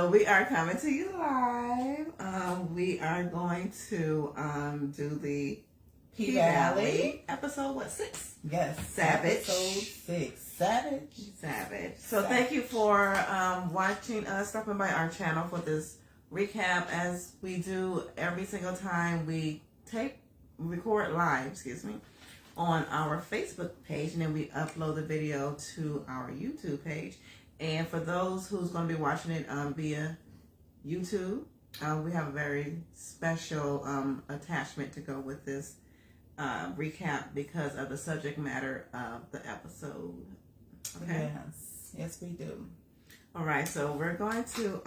So we are coming to you live. We are going to do the P Valley episode 6? Yes, Savage. Episode 6. Savage. So thank you for watching us, stopping by our channel for this recap, as we do every single time we record live, on our Facebook page, and then we upload the video to our YouTube page. And for those who's going to be watching it via YouTube, we have a very special attachment to go with this recap because of the subject matter of the episode. Okay. Yes, we do. All right, so we're going to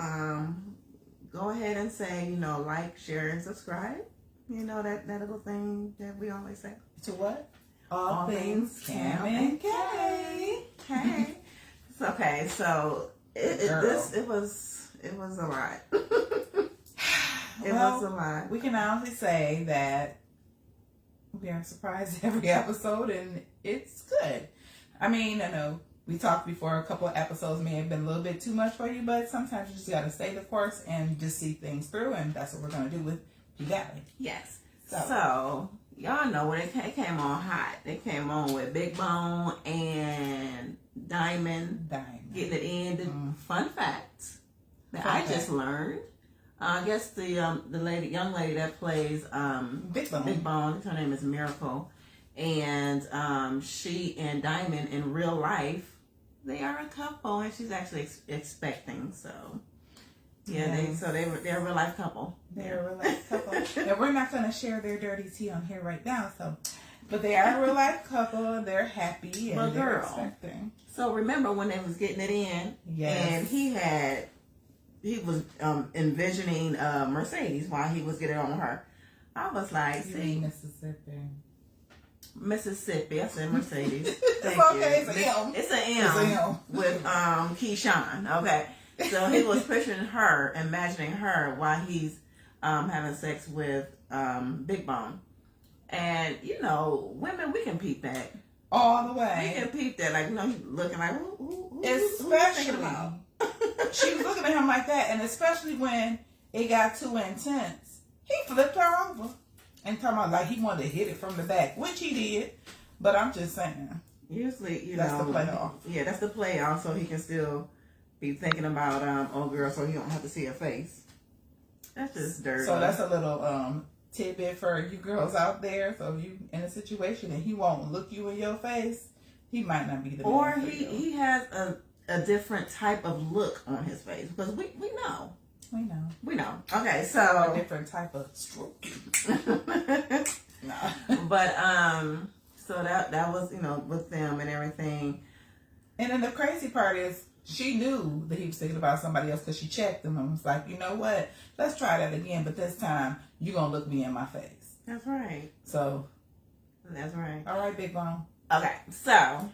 go ahead and say, like, share, and subscribe. That little thing that we always say. To what? All things Cam and Kay. Hey. Okay, so it was a lot. It was a lot. We can honestly say that we are surprised every episode, and it's good. I mean, I know we talked before, a couple of episodes may have been a little bit too much for you, but sometimes you just got to stay the course and just see things through, and that's what we're going to do with P Valley. Yes. So y'all know when it came on hot. They came on with Big Bone and Diamond getting it in. Fun fact that I just learned. I guess the young lady that plays Big Bone, her name is Miracle, and she and Diamond in real life, they are a couple, and she's actually expecting. So yeah, they're a real life couple. They're a real life couple, and we're not going to share their dirty tea on here right now. So, but they are a real life couple. They're happy and they're expecting. So remember when they was getting it in, and he was envisioning Mercedes while he was getting on her. I was like, see, Mississippi. I said Mercedes. It's okay. It's an M. It's an M with Keyshawn. Okay. So he was picturing her, imagining her while he's having sex with Big Bone. And, women, we can peep that. All the way. We can peep that. Like, looking like, who especially, about? She was looking at him like that, and especially when it got too intense, he flipped her over and talking about like he wanted to hit it from the back, which he did. But I'm just saying. Usually, that's the playoff. Yeah, that's the playoff, so he can still be thinking about old girl, so he don't have to see her face. That's just dirty. So that's a little tidbit for you girls out there. So if you in a situation and he won't look you in your face, he might not be the man. Or he has a different type of look on his face, because we know. We know. Okay, so a different type of stroke. No. But so that was with them and everything. And then the crazy part is she knew that he was thinking about somebody else because she checked him and was like, you know what? Let's try that again, but this time you're gonna look me in my face. That's right. So that's right. All right, Big Bone. Okay, so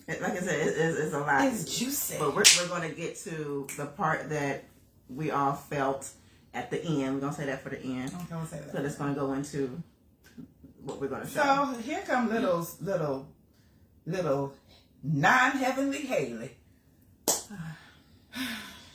like I said, it's a lot. It's juicy. But we're going to get to the part that we all felt at the end. We're going to say that for the end. Okay, we'll say that. So that's going to go into what we're going to show. So here come little non-heavenly Haley.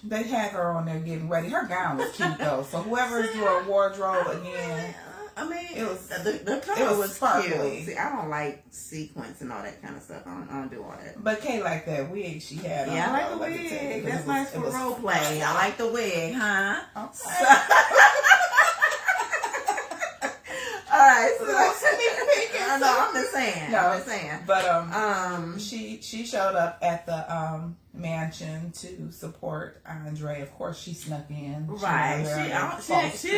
They had her on there getting ready. Her gown was cute though. So whoever's doing wardrobe again. I mean, it was the color was sparkly. Cute. See, I don't like sequins and all that kind of stuff. I don't do all that. But Kay liked that wig she had on. Yeah, I like the wig. That's nice for role play. I like the wig, huh? Okay. All right, so I know, I'm just saying. I'm just saying. But she showed up at the mansion to support Andre. Of course, she snuck in. Right. She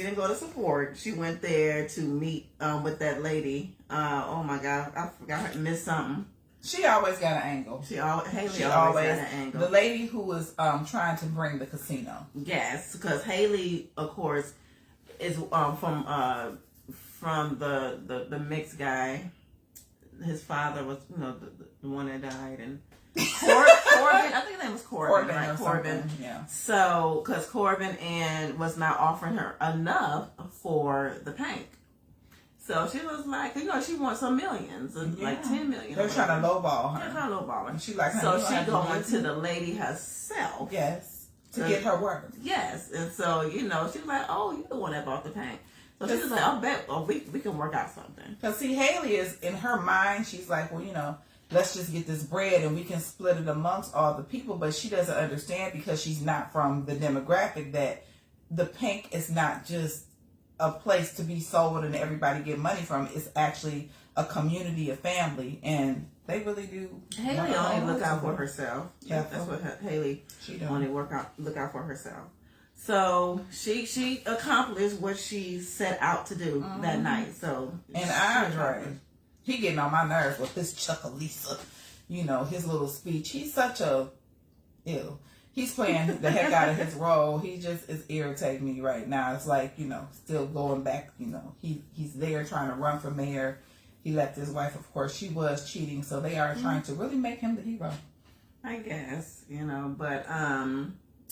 didn't go to support. She went there to meet with that lady. Oh my God, I forgot her. Miss something. She always got an angle. Haley always got an angle. The lady who was trying to bring the casino. Yes, because Haley, of course, is from the mixed guy. His father was, the one that died, and Corbin. I think his name was Corbin, right? Corbin. Yeah. So, because Corbin was not offering her enough for the Pank. So she was like, she wants some millions, like 10 million. They're trying to lowball her. They're trying to lowball her. And she like, so she going to the lady herself. Yes. to get her worth. Yes, and so she was like, "Oh, you're the one that bought the paint." So she was like, "I'll bet we can work out something." Because see, Haley is in her mind. She's like, well, let's just get this bread and we can split it amongst all the people. But she doesn't understand because she's not from the demographic that the pink is not just a place to be sold and everybody get money from. It's actually a community, a family, and they really do. Haley only look out for herself. Yeah, that's what Haley she don't. only look out for herself. So she accomplished what she set out to do that night. So and Andre, he getting on my nerves with his Chuckalisa, his little speech. He's such a ew. He's playing the heck out of his role. He just is irritating me right now. It's like, still going back, he's there trying to run for mayor. He left his wife, of course, she was cheating. So they are trying to really make him the hero. I guess, but,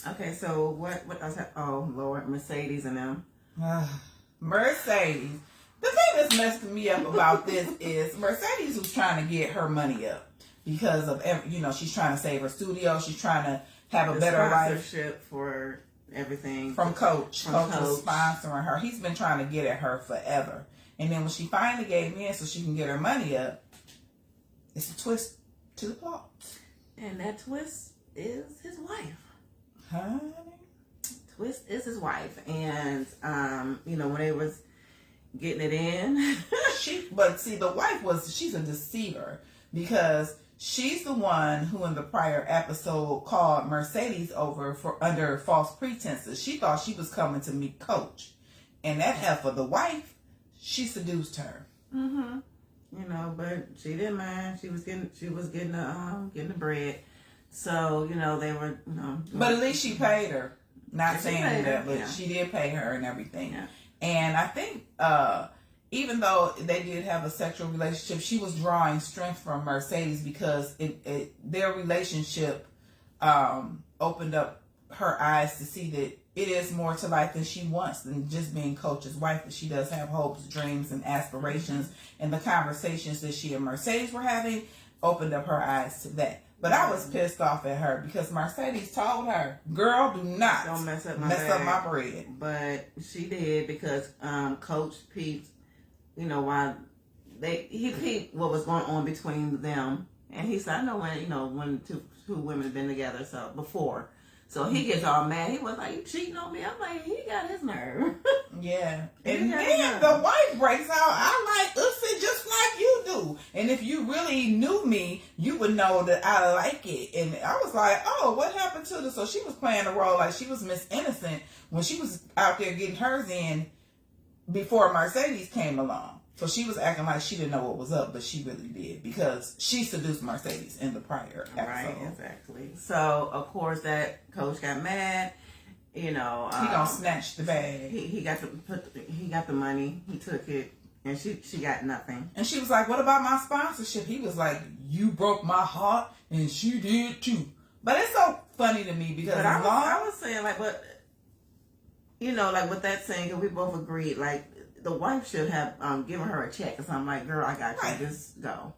okay, so what else? Oh, Lord, Mercedes and them. Mercedes. The thing that's messing me up about this is Mercedes was trying to get her money up because of, she's trying to save her studio. She's trying to have a better life. Sponsorship for everything. From Coach. Coach was sponsoring her. He's been trying to get at her forever. And then when she finally gave in so she can get her money up, it's a twist to the plot. And that twist is his wife. Honey? Twist is his wife. And, when they was getting it in. But see, the wife she's a deceiver because she's the one who in the prior episode called Mercedes over under false pretenses. She thought she was coming to meet Coach. And that heifer, the wife, she seduced her. Mm-hmm. But she didn't mind. She was getting the bread. So, they were, But at least she paid her. Not saying that, but yeah. she did pay her and everything. Yeah. And I think even though they did have a sexual relationship, she was drawing strength from Mercedes because their relationship opened up her eyes to see that it is more to life than she wants than just being Coach's wife. But she does have hopes, dreams, and aspirations. And the conversations that she and Mercedes were having opened up her eyes to that. But I was pissed off at her because Mercedes told her, girl, don't mess up my bread. But she did because Coach peeped, while he peeped what was going on between them. And he said, I know when two women have been together before. So he gets all mad. He was like, you cheating on me? I'm like, he got his nerve. Yeah. And then the wife breaks out, I like Ussy just like you do. And if you really knew me, you would know that I like it. And I was like, oh, what happened to this? So she was playing the role like she was Miss Innocent when she was out there getting hers in before Mercedes came along. So she was acting like she didn't know what was up, but she really did because she seduced Mercedes in the prior episode. Right, exactly. So, of course, that Coach got mad. He gonna snatch the bag. He got the money. He took it, and she got nothing. And she was like, "What about my sponsorship?" He was like, "You broke my heart, and she did too." But it's so funny to me because I was saying like with that saying, because we both agreed like. The wife should have given her a check or something like, girl, I got you. Just go.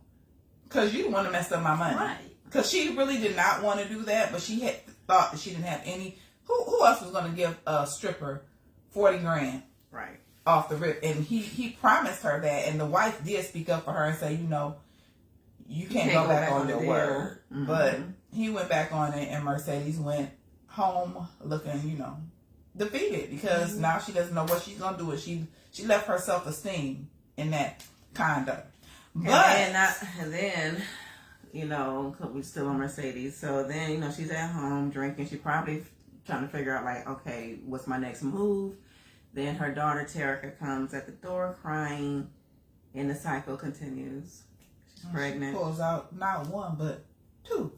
Because you want to mess up my money. Right. Because she really did not want to do that, but she had thought that she didn't have any. Who else was going to give a stripper $40,000? Right. Off the rip. And he promised her that. And the wife did speak up for her and say, you can't go back on your word. Mm-hmm. But he went back on it and Mercedes went home looking, defeated because now she doesn't know what she's going to do. She left her self-esteem in that conduct. But and then we're still on Mercedes. So then, she's at home drinking. She probably trying to figure out like, okay, what's my next move? Then her daughter Terica comes at the door crying, and the cycle continues. She's pregnant. She pulls out not one but 2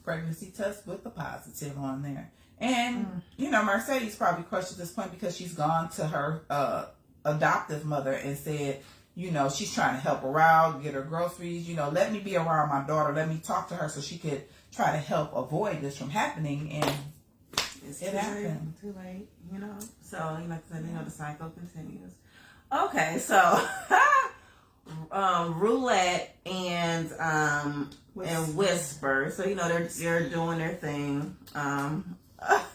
pregnancy tests with the positive on there. And Mercedes probably crushed at this point because she's gone to her adoptive mother and said, she's trying to help her out, get her groceries, let me be around my daughter, let me talk to her so she could try to help avoid this from happening. And it happened. Too late, So, like I said, the cycle continues. Okay, so Roulette and Whisper. So, they're doing their thing.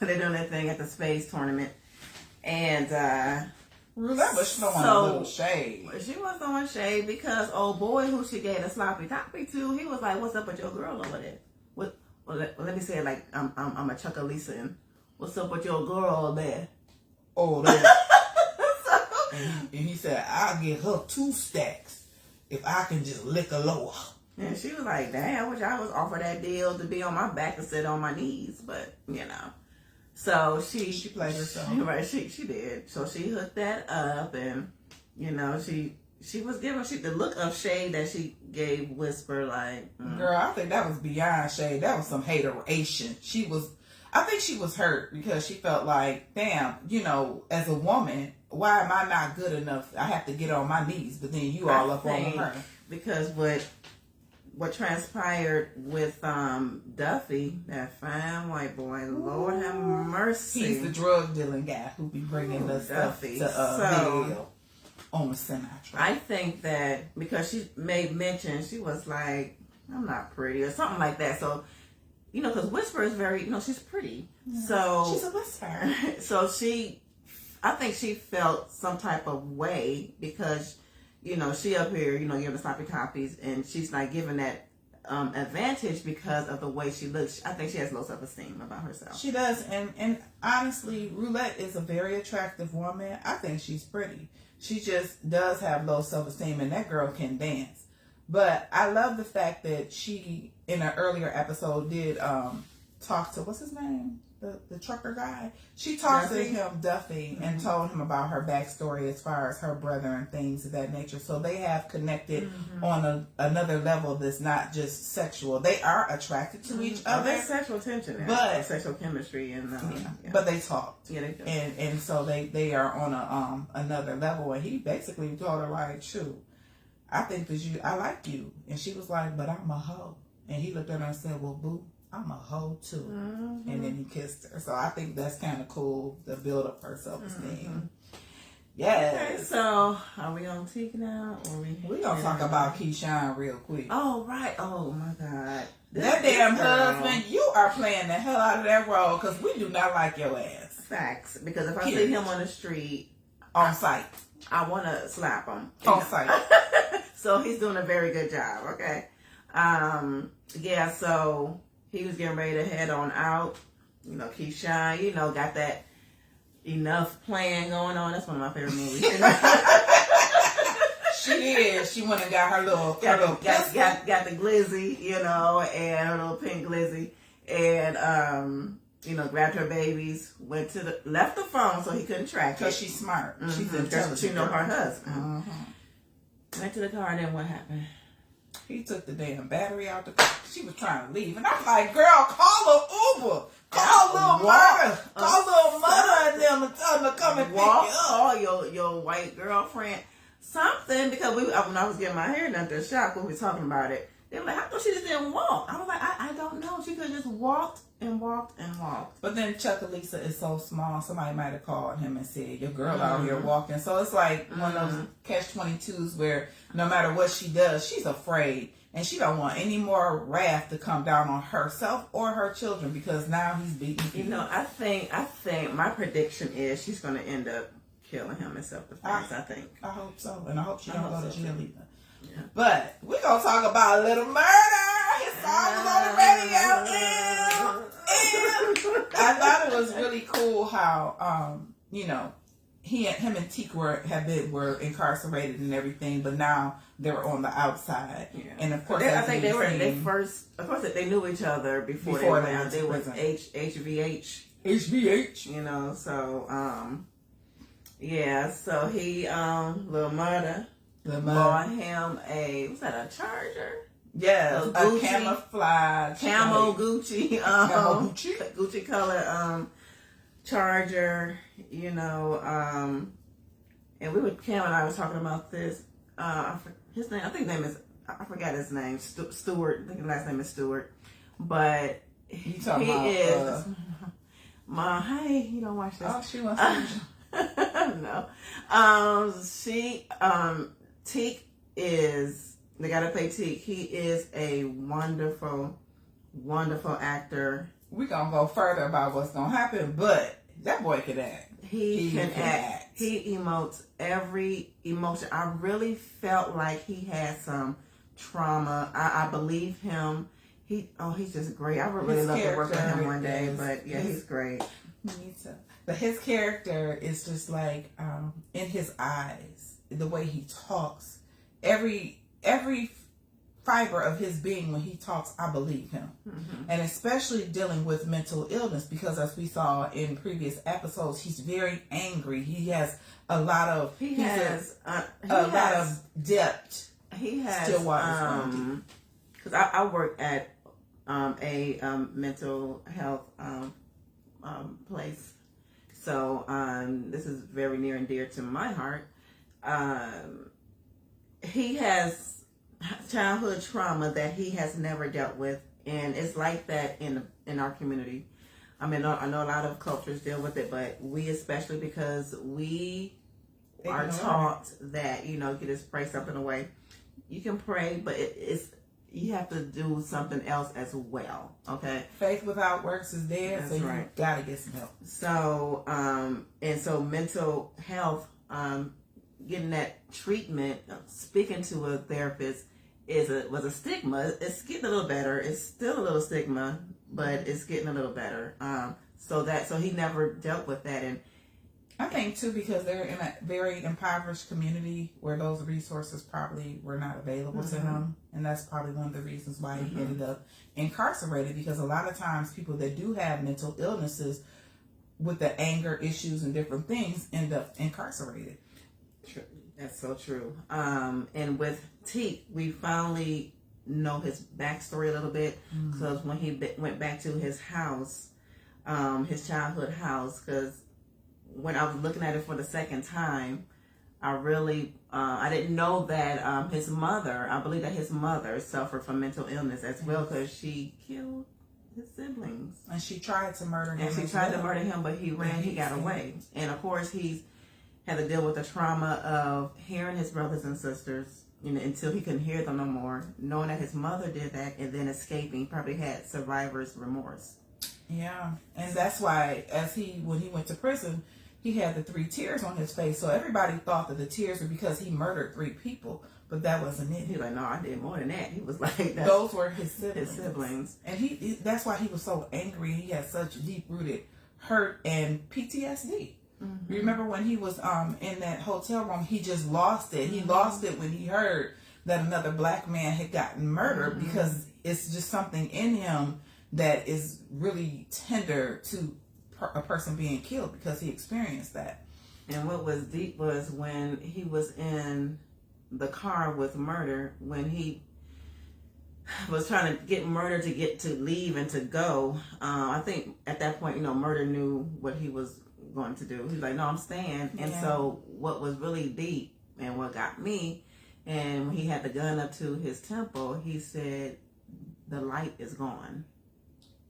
they're doing their thing at the space tournament, and Roulette was throwing a little shade. She was throwing shade because old boy who she gave a sloppy toppy to, he was like, "What's up with your girl over there?" Let me say it like I'm a Chuckalisa, and what's up with your girl there? Oh, that. and he said, "I'll get her 2 stacks if I can just lick her lower." And she was like, "Damn, I wish I was offered that deal to be on my back and sit on my knees," but you know. So she played herself. Right, she did. So she hooked that up, and you know she was giving the look of shade that she gave Whisper, like, Girl, I think that was beyond shade. That was some hateration. I think she was hurt because she felt like, damn, you know, as a woman, why am I not good enough? I have to get on my knees, but then you all up on her. Because what transpired with Duffy, that fine white boy, Lord have mercy. He's the drug dealing guy who be bringing the stuff to video on the semi-truck. I think that because she made mention, she was like, "I'm not pretty," or something like that. So, you know, because Whisper is very, you know, she's pretty. Yeah. So she's a whisper. So I think she felt some type of way because, you know, she up here, you know, giving the sloppy toppies, and she's not giving that advantage because of the way she looks. I think she has low self-esteem about herself. She does, and honestly, Roulette is a very attractive woman. I think she's pretty. She just does have low self-esteem, and that girl can dance. But I love the fact that she, in an earlier episode, did talk to, what's his name? The trucker guy. She talked to him, Duffy, and told him about her backstory as far as her brother and things of that nature. So they have connected on another level that's not just sexual. They are attracted to each other. There's sexual tension, but sexual chemistry, and but they talked. Yeah, they do. And so they are on another level. And he basically told her, like, shoot, I think that I like you. And she was like, but I'm a hoe. And he looked at her and said, well, boo, I'm a hoe too. Mm-hmm. And then he kissed her. So I think that's kind of cool to build up her self-esteem. Yes. Okay, so are we on Teak now? Or we're going to talk about Keyshawn real quick. Oh, right. Oh, my God. That damn husband, you are playing the hell out of that role because we do not like your ass. Facts. Because if I see him on the street. On site. I want to slap him. On site. So he's doing a very good job. Okay. Yeah, so he was getting ready to head on out. You know, Keyshawn, you know, got that Enough playing going on. That's one of my favorite movies. She did. She went and got her little got the glizzy, you know, and her little pink glizzy, and you know, grabbed her babies, left the phone so he couldn't track it. Because she's smart. Mm-hmm. She's intelligent. She know her husband. Mm-hmm. Went to the car, and then what happened? He took the damn battery out the car. She was trying to leave. And I'm like, girl, call an Uber. Call Little Murder. Call Little Murder and them and tell them to come and pick you up. Call your white girlfriend. Something. Because when I was getting my hair done to the shop, when we were talking about it, they were like, I thought she just didn't walk. I was like, I don't know. She could have just walked and walked and walked. But then Chuckalisa is so small, somebody might have called him and said, your girl out here walking. So it's like one of those catch-22s where no matter what she does, she's afraid. And she don't want any more wrath to come down on herself or her children because now he's beating people. You know, I think my prediction is she's going to end up killing him in self-defense, I think. I hope so. And I hope she don't go to jail either. Yeah. But we're going to talk about Little Murder. His song was on the radio. And I thought it was really cool how, you know, him and Teak were incarcerated and everything, but now they were on the outside. Yeah. And of course, I think of course, they knew each other before they went out. They was HVH. HVH. You know, so, yeah, so he, Little Murder, bought him what's that, a Charger? Yeah, a camouflage. Camo Gucci. Gucci color, Charger, you know, and Cam and I was talking about this. His name, I forgot his name, Stewart. I think his last name is Stewart, but he is. Ma, hey, you don't watch this. Oh, she wants to. No, Teak is. They gotta play Teak. He is a wonderful, wonderful actor. we're going to go further about what's going to happen, but that boy can act. He can act. He emotes every emotion. I really felt like he had some trauma. I believe him. He's just great. I would really love to work with him one day, but yeah, he's great. Me too. But his character is just like, in his eyes, the way he talks, every fiber of his being when he talks, I believe him. Mm-hmm. And especially dealing with mental illness, because as we saw in previous episodes, he's very angry. He has a lot of lot of depth. He has because I work at a mental health place, so this is very near and dear to my heart. He has childhood trauma that he has never dealt with, and it's like that in our community. I mean, I know a lot of cultures deal with it, but we especially, because we are taught that, you just pray something away. You can pray, but it's you have to do something else as well. Okay, faith without works is dead. That's so you right. Gotta get some help. So and so mental health, getting that treatment, speaking to a therapist was a stigma. It's getting a little better. It's still a little stigma, but it's getting a little better. So he never dealt with that. And I think too, because they're in a very impoverished community where those resources probably were not available to him, and that's probably one of the reasons why he ended up incarcerated. Because a lot of times people that do have mental illnesses with the anger issues and different things end up incarcerated. True. That's so true. And with Teak, we finally know his backstory a little bit, because when he went back to his house, his childhood house, because when I was looking at it for the second time, I really, I didn't know that his mother, I believe that his mother suffered from mental illness as well, because she killed his siblings. And she tried to murder him. And she tried to murder him, but he ran, he got away. And of course, he's had to deal with the trauma of hearing his brothers and sisters, until he couldn't hear them no more, knowing that his mother did that, and then escaping. He probably had survivor's remorse. Yeah, and that's why when he went to prison, he had the 3 tears on his face. So everybody thought that the tears were because he murdered 3 people, but that wasn't it. He was like, no, I did more than that. He was like, those were his siblings. And that's why he was so angry. He had such deep-rooted hurt and PTSD. Mm-hmm. Remember when he was in that hotel room, he just lost it. He lost it when he heard that another black man had gotten murdered, because it's just something in him that is really tender to a person being killed, because he experienced that. And what was deep was when he was in the car with Murder, when he was trying to get Murder to get to leave and to go. I think at that point, Murder knew what he was going to do. He's like, no, I'm staying. And so what was really deep and what got me, and when he had the gun up to his temple, he said, the light is gone.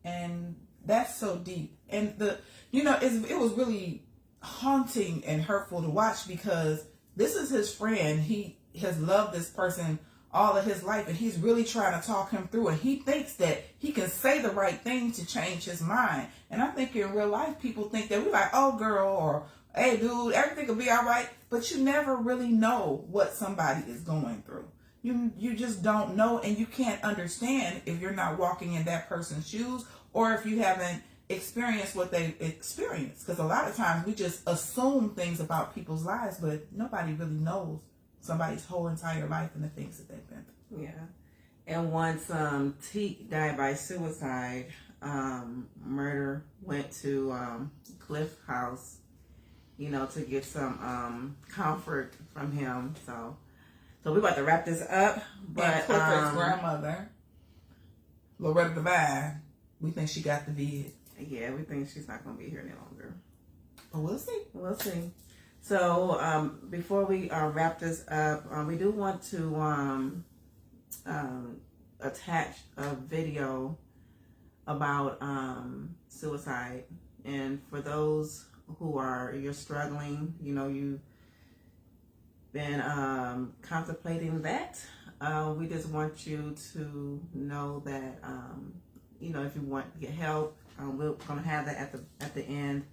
And that's so deep. And it was really haunting and hurtful to watch, because this is his friend. He has loved this person all of his life, and he's really trying to talk him through, and he thinks that he can say the right thing to change his mind. And I think in real life, people think that we're like, oh girl, or hey dude, everything will be all right, but you never really know what somebody is going through. You just don't know, and you can't understand if you're not walking in that person's shoes, or if you haven't experienced what they experienced. Because a lot of times we just assume things about people's lives, but nobody really knows somebody's whole entire life and the things that they've been through. Yeah. And once Teak died by suicide, Murder went to Cliff house, to get some comfort from him. So we're about to wrap this up. But and Clifford's grandmother, Loretta Devine, we think she got the vid. Yeah, we think she's not going to be here any longer. But we'll see. We'll see. So before we wrap this up, we do want to attach a video about suicide. And for those who you're struggling, you've been contemplating that, we just want you to know that, if you want to get help, We're going to have that at the end.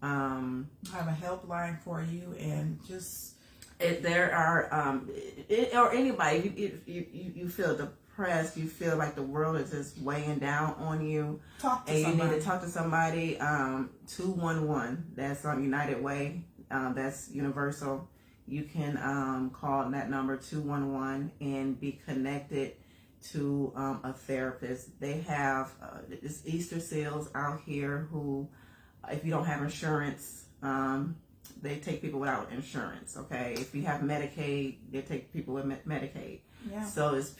Have a helpline for you, and just there are or anybody, if you feel depressed, you feel like the world is just weighing down on you, talk to and somebody. you need to talk to somebody. 211. That's United Way. That's universal. You can call that number 211 and be connected to a therapist. They have it's Easter Seals out here who, if you don't have insurance, they take people without insurance. Okay, if you have Medicaid, they take people with Medicaid. Yeah. So it's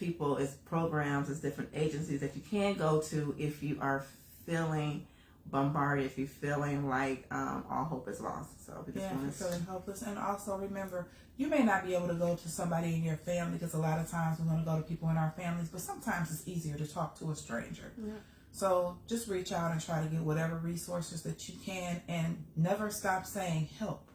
programs, it's different agencies that you can go to if you are feeling bombarded, if you're feeling like all hope is lost. So we just if want you're to feeling hopeless. And also remember, you may not be able to go to somebody in your family, because a lot of times we're going to go to people in our families, but sometimes it's easier to talk to a stranger. Yeah. So just reach out and try to get whatever resources that you can, and never stop saying help.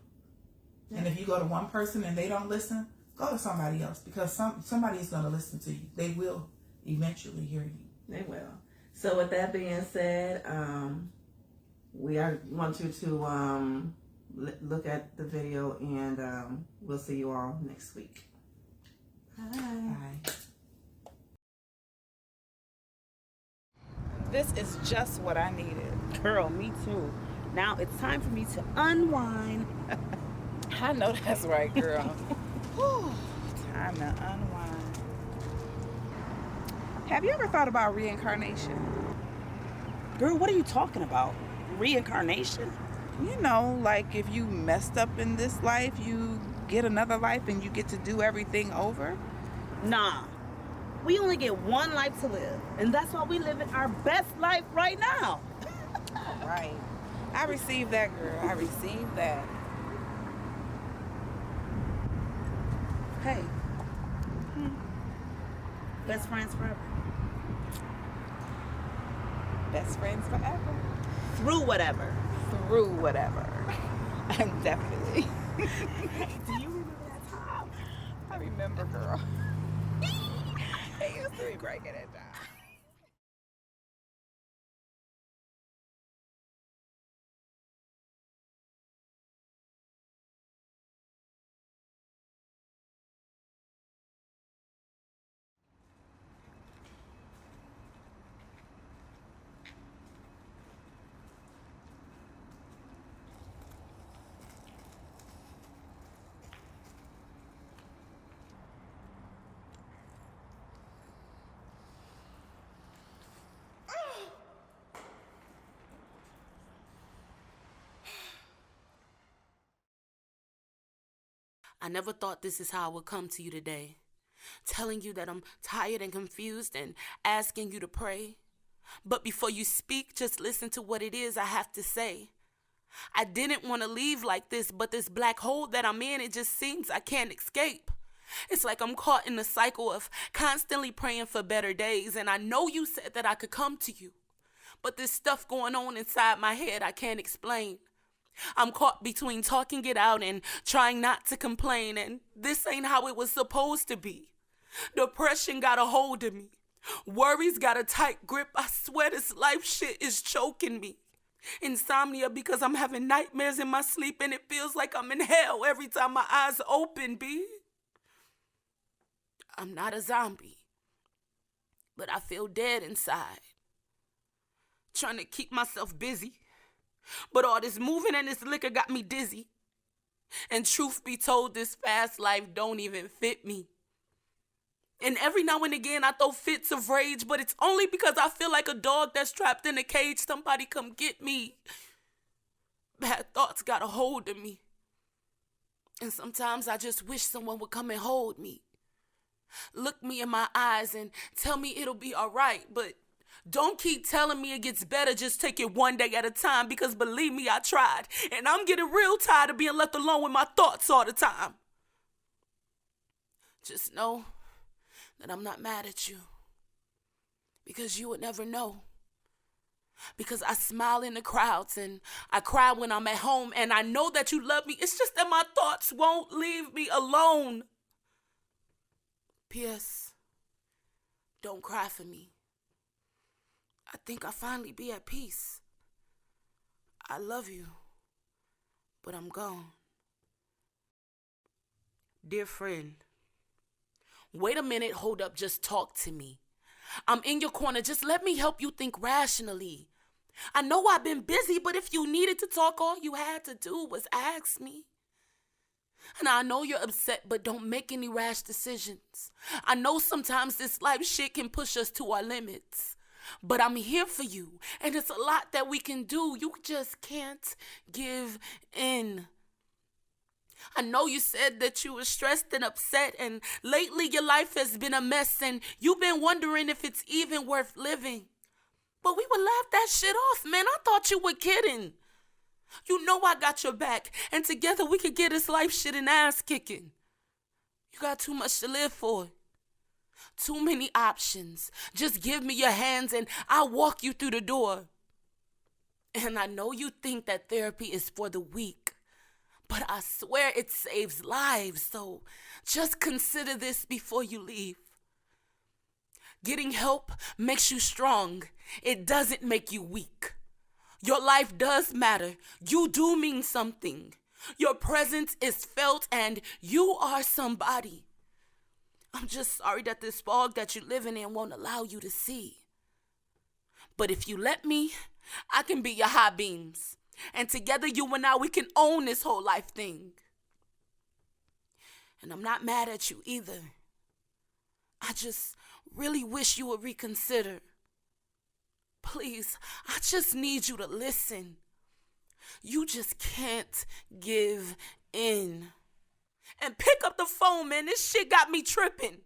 Yeah. And if you go to one person and they don't listen, go to somebody else, because somebody is going to listen to you. They will eventually hear you. They will. So with that being said, we want you to look at the video, and we'll see you all next week. Bye. Bye. This is just what I needed. Girl, me too. Now it's time for me to unwind. I know that's right, girl. Whew, time to unwind. Have you ever thought about reincarnation? Girl, what are you talking about? Reincarnation? You know, like if you messed up in this life, you get another life and you get to do everything over? Nah. We only get one life to live, and that's why we live in our best life right now. Right. I received that, girl. I received that. Hey. Best friends forever. Best friends forever. Through whatever. Through whatever. Definitely. Do you remember that time? I remember, girl. It used to be breaking it down. I never thought this is how I would come to you today, telling you that I'm tired and confused and asking you to pray. But before you speak, just listen to what it is I have to say. I didn't want to leave like this, but this black hole that I'm in, it just seems I can't escape. It's like I'm caught in the cycle of constantly praying for better days, and I know you said that I could come to you, but there's stuff going on inside my head I can't explain. I'm caught between talking it out and trying not to complain, and this ain't how it was supposed to be. Depression got a hold of me. Worries got a tight grip. I swear this life shit is choking me. Insomnia because I'm having nightmares in my sleep, and it feels like I'm in hell every time my eyes open, B. I'm not a zombie, but I feel dead inside. Trying to keep myself busy. But all this moving and this liquor got me dizzy. And truth be told, this fast life don't even fit me. And every now and again I throw fits of rage, but it's only because I feel like a dog that's trapped in a cage. Somebody come get me. Bad thoughts got a hold of me. And sometimes I just wish someone would come and hold me. Look me in my eyes and tell me it'll be all right, but don't keep telling me it gets better. Just take it one day at a time, because believe me, I tried. And I'm getting real tired of being left alone with my thoughts all the time. Just know that I'm not mad at you, because you would never know. Because I smile in the crowds and I cry when I'm at home, and I know that you love me. It's just that my thoughts won't leave me alone. P.S. Don't cry for me. I think I'll finally be at peace. I love you, but I'm gone. Dear friend, wait a minute, hold up, just talk to me. I'm in your corner, just let me help you think rationally. I know I've been busy, but if you needed to talk, all you had to do was ask me. And I know you're upset, but don't make any rash decisions. I know sometimes this life shit can push us to our limits. But I'm here for you, and it's a lot that we can do. You just can't give in. I know you said that you were stressed and upset, and lately your life has been a mess, and you've been wondering if it's even worth living. But we would laugh that shit off, man. I thought you were kidding. You know I got your back, and together we could get this life shit and ass kicking. You got too much to live for. Too many options. Just give me your hands and I'll walk you through the door. And I know you think that therapy is for the weak, but I swear it saves lives. So just consider this before you leave. Getting help makes you strong. It doesn't make you weak. Your life does matter. You do mean something. Your presence is felt and you are somebody. I'm just sorry that this fog that you're living in won't allow you to see. But if you let me, I can be your high beams. And together you and I, we can own this whole life thing. And I'm not mad at you either. I just really wish you would reconsider. Please, I just need you to listen. You just can't give in. And pick up the phone, man. This shit got me tripping.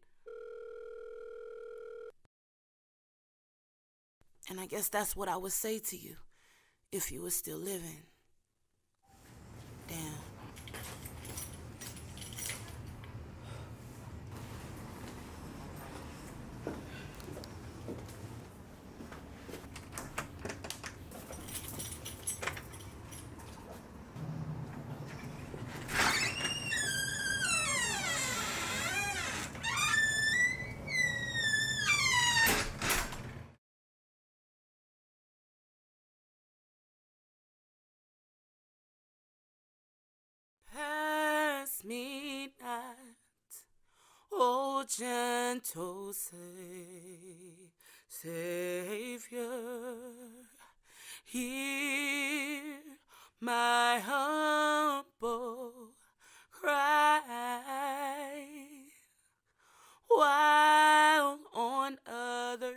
And I guess that's what I would say to you if you were still living. Damn. Pass me not, oh gentle Savior, hear my humble cry while on other